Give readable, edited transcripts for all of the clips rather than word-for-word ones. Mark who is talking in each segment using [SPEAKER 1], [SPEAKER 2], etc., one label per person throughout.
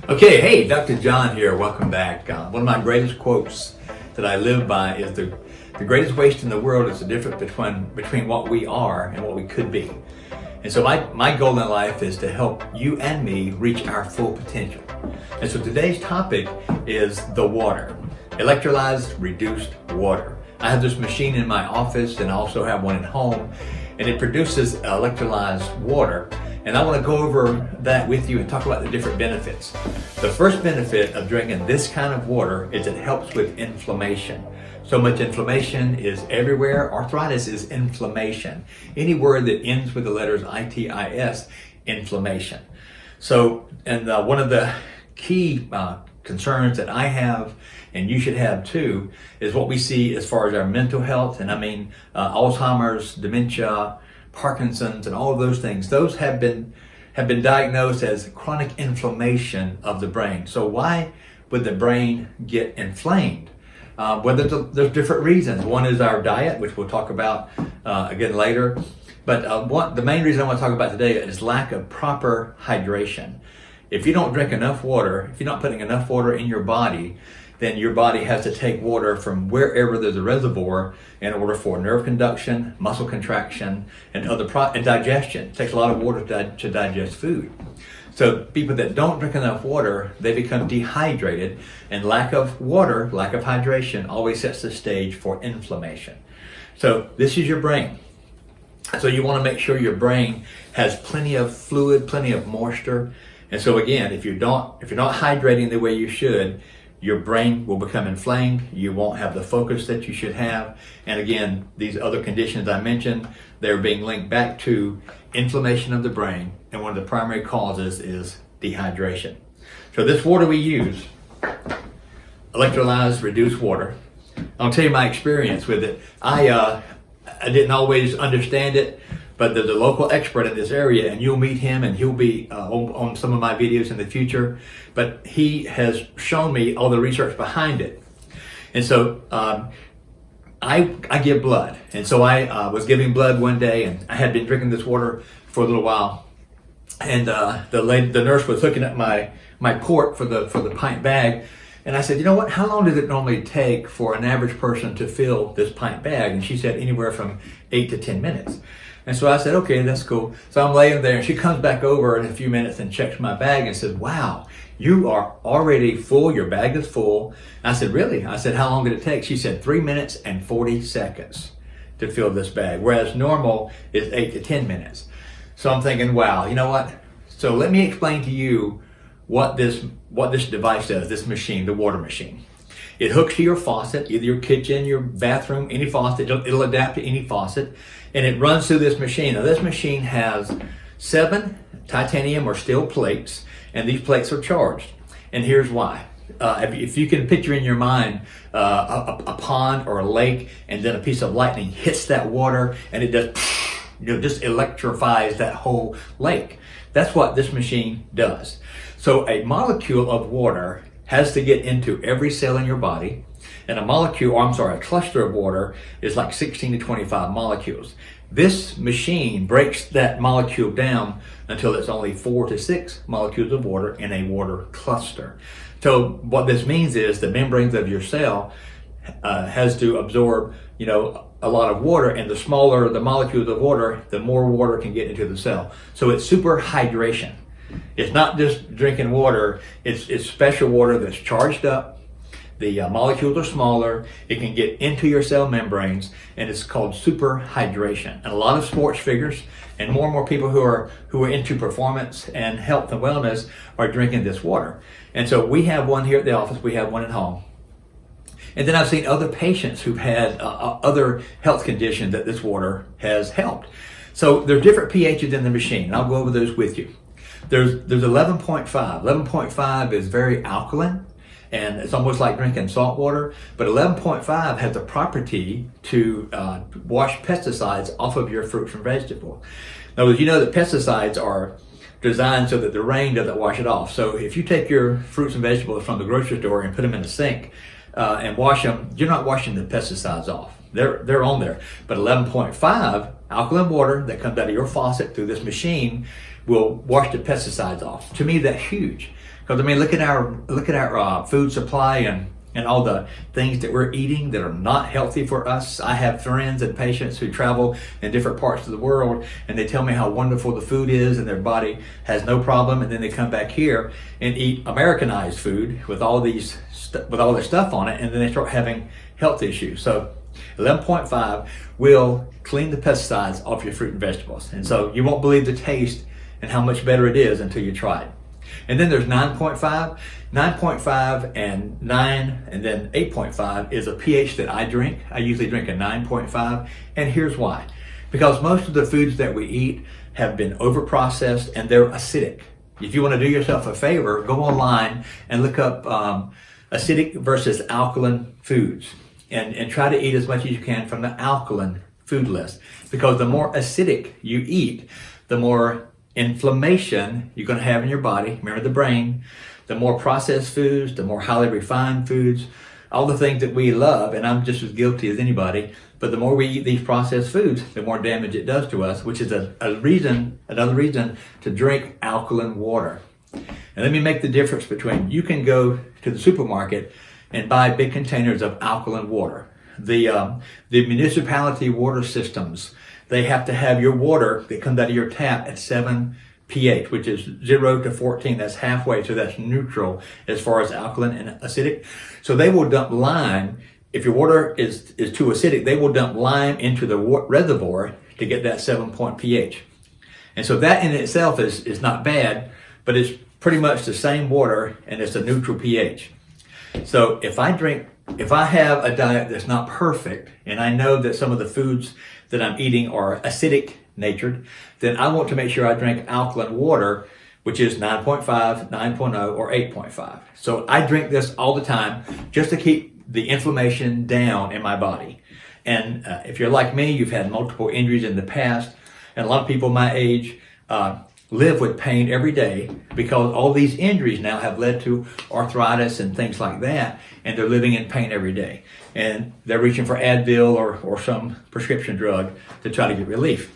[SPEAKER 1] Okay, hey, Dr. John here. Welcome back. One of my greatest quotes that I live by is the greatest waste in the world is the difference between what we are and what we could be. And so my goal in life is to help you and me reach our full potential. And so today's topic is the water. Electrolyzed reduced water. I have this machine in my office and I also have one at home, and it produces electrolyzed water. And I want to go over that with you and talk about the different benefits. The first benefit of drinking this kind of water is it helps with inflammation. So much inflammation is everywhere. Arthritis is inflammation. Any word that ends with the letters I-T-I-S, inflammation. So, and one of the key concerns that I have, and you should have too, is what we see as far as our mental health. And I mean Alzheimer's, dementia, Parkinson's, and all of those things. Those have been diagnosed as chronic inflammation of the brain. So why would the brain get inflamed? Well, there's different reasons. One is our diet, which we'll talk about again later. But the main reason I want to talk about today is lack of proper hydration. If you don't drink enough water, if you're not putting enough water in your body, then your body has to take water from wherever there's a reservoir in order for nerve conduction, muscle contraction, and and digestion. It takes a lot of water to digest food. So people that don't drink enough water, they become dehydrated, and lack of water, lack of hydration always sets the stage for inflammation. So this is your brain. So you want to make sure your brain has plenty of fluid, plenty of moisture. And so again, if you're not hydrating the way you should, your brain will become inflamed. You won't have the focus that you should have. And again, these other conditions I mentioned, they're being linked back to inflammation of the brain. And one of the primary causes is dehydration. So this water we use, electrolyzed reduced water. I'll tell you my experience with it. I didn't always understand it, but there's a local expert in this area, and you'll meet him, and he'll be on some of my videos in the future. But he has shown me all the research behind it. And so I give blood. And so I was giving blood one day, and I had been drinking this water for a little while. And the nurse was looking at my port for the pint bag. And I said, you know what, how long does it normally take for an average person to fill this pint bag? And she said anywhere from 8 to 10 minutes. And so I said, okay, that's cool. So I'm laying there, and she comes back over in a few minutes and checks my bag and says, wow, you are already full. Your bag is full. I said, really? I said, how long did it take? She said 3 minutes and 40 seconds to fill this bag, whereas normal is 8 to 10 minutes. So I'm thinking, wow, you know what? So let me explain to you what this device does, this machine, the water machine. It hooks to your faucet, either your kitchen, your bathroom, any faucet. It'll adapt to any faucet, and it runs through this machine. Now this machine has 7 titanium or steel plates, and these plates are charged. And here's why. If you can picture in your mind a pond or a lake, and then a piece of lightning hits that water, and it does, just electrifies that whole lake. That's what this machine does. So a molecule of water has to get into every cell in your body, and a cluster of water is like 16 to 25 molecules. This machine breaks that molecule down until it's only 4 to 6 molecules of water in a water cluster. So what this means is the membranes of your cell has to absorb, a lot of water, and the smaller the molecules of water, the more water can get into the cell. So it's super hydration. It's not just drinking water, it's special water that's charged up. The molecules are smaller, it can get into your cell membranes, and it's called super hydration. And a lot of sports figures and more people who are into performance and health and wellness are drinking this water. And so we have one here at the office, we have one at home. And then I've seen other patients who've had other health conditions that this water has helped. So there's different pHs in the machine, and I'll go over those with you. There's 11.5. 11.5 is very alkaline, and it's almost like drinking salt water. But 11.5 has the property to wash pesticides off of your fruits and vegetables. Now, you know that pesticides are designed so that the rain doesn't wash it off. So if you take your fruits and vegetables from the grocery store and put them in a sink and wash them, you're not washing the pesticides off. They're on there. But 11.5 alkaline water that comes out of your faucet through this machine will wash the pesticides off. To me, that's huge, Because I mean, look at our food supply and all the things that we're eating that are not healthy for us. I have friends and patients who travel in different parts of the world, and they tell me how wonderful the food is and their body has no problem, and then they come back here and eat Americanized food with all this stuff on it, and then they start having health issues. So 11.5 will clean the pesticides off your fruit and vegetables. And so you won't believe the taste and how much better it is until you try it. And then there's 9.5. 9.5 and 9 and then 8.5 is a pH that I drink. I usually drink a 9.5. And here's why. Because most of the foods that we eat have been overprocessed and they're acidic. If you want to do yourself a favor, go online and look up acidic versus alkaline foods. And try to eat as much as you can from the alkaline food list. Because the more acidic you eat, the more inflammation you're going to have in your body. Remember the brain. The more processed foods, the more highly refined foods, all the things that we love, and I'm just as guilty as anybody, but the more we eat these processed foods, the more damage it does to us, which is another reason to drink alkaline water. And let me make the difference between, you can go to the supermarket and buy big containers of alkaline water. The municipality water systems, they have to have your water that comes out of your tap at 7 pH, which is 0 to 14. That's halfway, so that's neutral as far as alkaline and acidic. So they will dump lime. If your water is too acidic, they will dump lime into the reservoir to get that 7-point pH. And so that in itself is not bad, but it's pretty much the same water and it's a neutral pH. So if I have a diet that's not perfect, and I know that some of the foods that I'm eating are acidic natured, then I want to make sure I drink alkaline water, which is 9.5, 9.0, or 8.5. So I drink this all the time just to keep the inflammation down in my body. And if you're like me, you've had multiple injuries in the past, and a lot of people my age live with pain every day because all these injuries now have led to arthritis and things like that, and they're living in pain every day. And they're reaching for Advil or some prescription drug to try to get relief.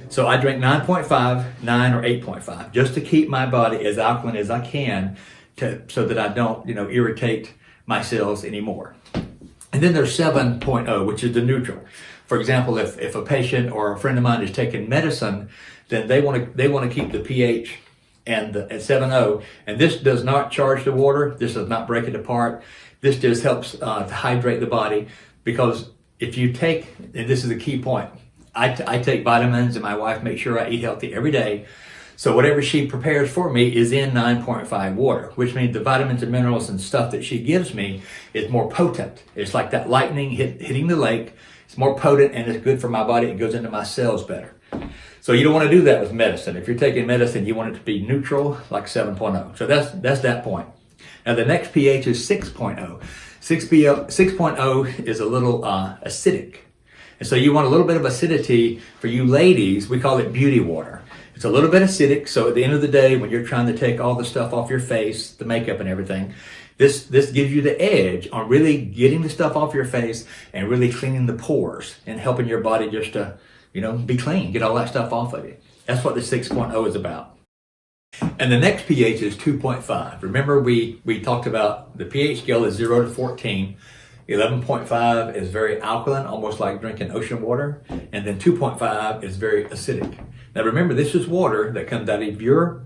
[SPEAKER 1] So I drink 9.5, 9, or 8.5 just to keep my body as alkaline as I can so that I don't, irritate my cells anymore. And then there's 7.0, which is the neutral. For example, if a patient or a friend of mine is taking medicine, then they want to keep the pH at 7.0, and this does not charge the water. This does not break it apart. This just helps to hydrate the body, because if you take, and this is a key point, I take vitamins, and my wife makes sure I eat healthy every day. So whatever she prepares for me is in 9.5 water, which means the vitamins and minerals and stuff that she gives me is more potent. It's like that lightning hitting the lake. It's more potent and it's good for my body. It goes into my cells better. So you don't want to do that with medicine. If you're taking medicine, you want it to be neutral, like 7.0. So that's that point. Now the next pH is 6.0. 6.0 is a little acidic. And so you want a little bit of acidity for you ladies. We call it beauty water. It's a little bit acidic, so at the end of the day, when you're trying to take all the stuff off your face, the makeup and everything, this gives you the edge on really getting the stuff off your face and really cleaning the pores and helping your body just to, be clean, get all that stuff off of you. That's what the 6.0 is about. And the next pH is 2.5. Remember, we talked about the pH scale is 0 to 14. 11.5 is very alkaline, almost like drinking ocean water. And then 2.5 is very acidic. Now remember, this is water that comes out of your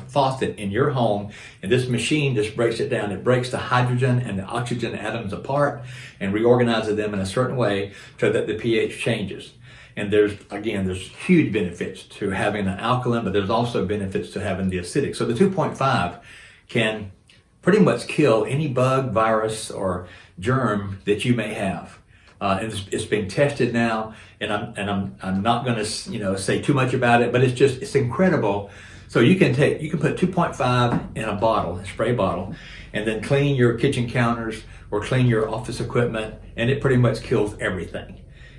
[SPEAKER 1] faucet in your home, and this machine just breaks it down. It breaks the hydrogen and the oxygen atoms apart and reorganizes them in a certain way so that the pH changes. And there's huge benefits to having an alkaline, but there's also benefits to having the acidic. So the 2.5 can pretty much kill any bug, virus, or germ that you may have. And it's being tested now, and I'm not going to say too much about it, but it's incredible. So you can put 2.5 in a bottle, a spray bottle, and then clean your kitchen counters or clean your office equipment, and it pretty much kills everything.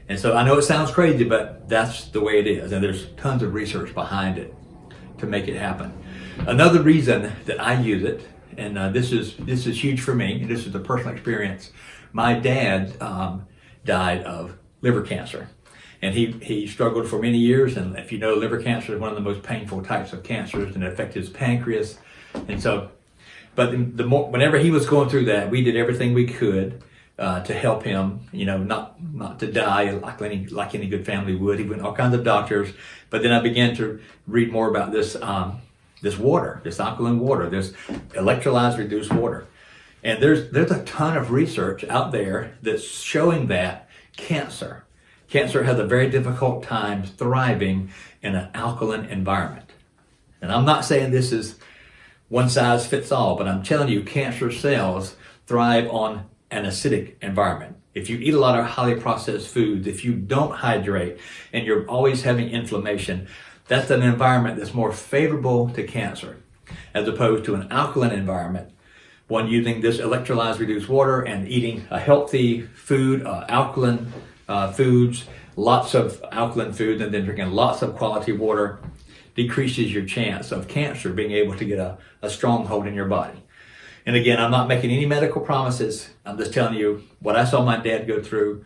[SPEAKER 1] And so I know it sounds crazy, but that's the way it is, and there's tons of research behind it to make it happen. Another reason that I use it, and this is huge for me, and this is a personal experience. My dad died of liver cancer, and he struggled for many years. And if you know, liver cancer is one of the most painful types of cancers, and it affects his pancreas. And so But the more, whenever he was going through that, we did everything we could to help him, not to die like any good family would. He went to all kinds of doctors, but then I began to read more about this water, this alkaline water, this electrolyzed reduced water. And there's a ton of research out there that's showing that cancer has a very difficult time thriving in an alkaline environment. And I'm not saying this is one size fits all, but I'm telling you, cancer cells thrive on an acidic environment. If you eat a lot of highly processed foods, if you don't hydrate, and you're always having inflammation, that's an environment that's more favorable to cancer, as opposed to an alkaline environment. One using this electrolyzed reduced water and eating a healthy food, alkaline foods, lots of alkaline foods, and then drinking lots of quality water decreases your chance of cancer being able to get a stronghold in your body. And again, I'm not making any medical promises. I'm just telling you what I saw my dad go through,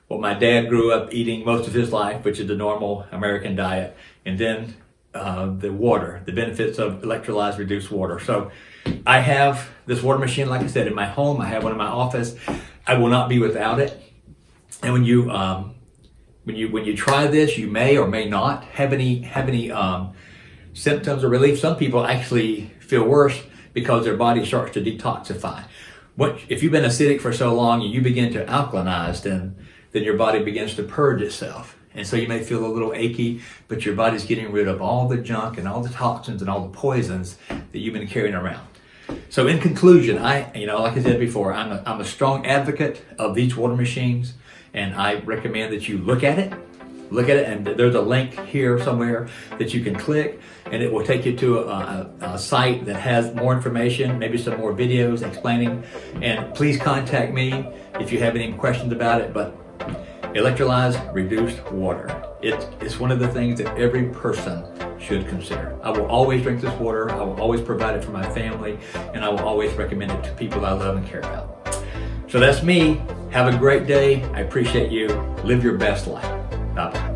[SPEAKER 1] what my dad grew up eating most of his life, which is the normal American diet, and then the water, the benefits of electrolyzed reduced water. So I have this water machine, like I said, in my home. I have one in my office. I will not be without it. And when you try this, you may or may not have any symptoms or relief. Some people actually feel worse because their body starts to detoxify. If you've been acidic for so long and you begin to alkalinize, then your body begins to purge itself. And so you may feel a little achy, but your body's getting rid of all the junk and all the toxins and all the poisons that you've been carrying around. So in conclusion, like I said before, I'm a strong advocate of these water machines, and I recommend that you look at it, and there's a link here somewhere that you can click, and it will take you to a site that has more information, maybe some more videos explaining. And please contact me if you have any questions about it. But electrolyzed reduced water, it's one of the things that every person should consider. I will always drink this water. I will always provide it for my family, and I will always recommend it to people I love and care about. So that's me. Have a great day. I appreciate you. Live your best life. Bye-bye.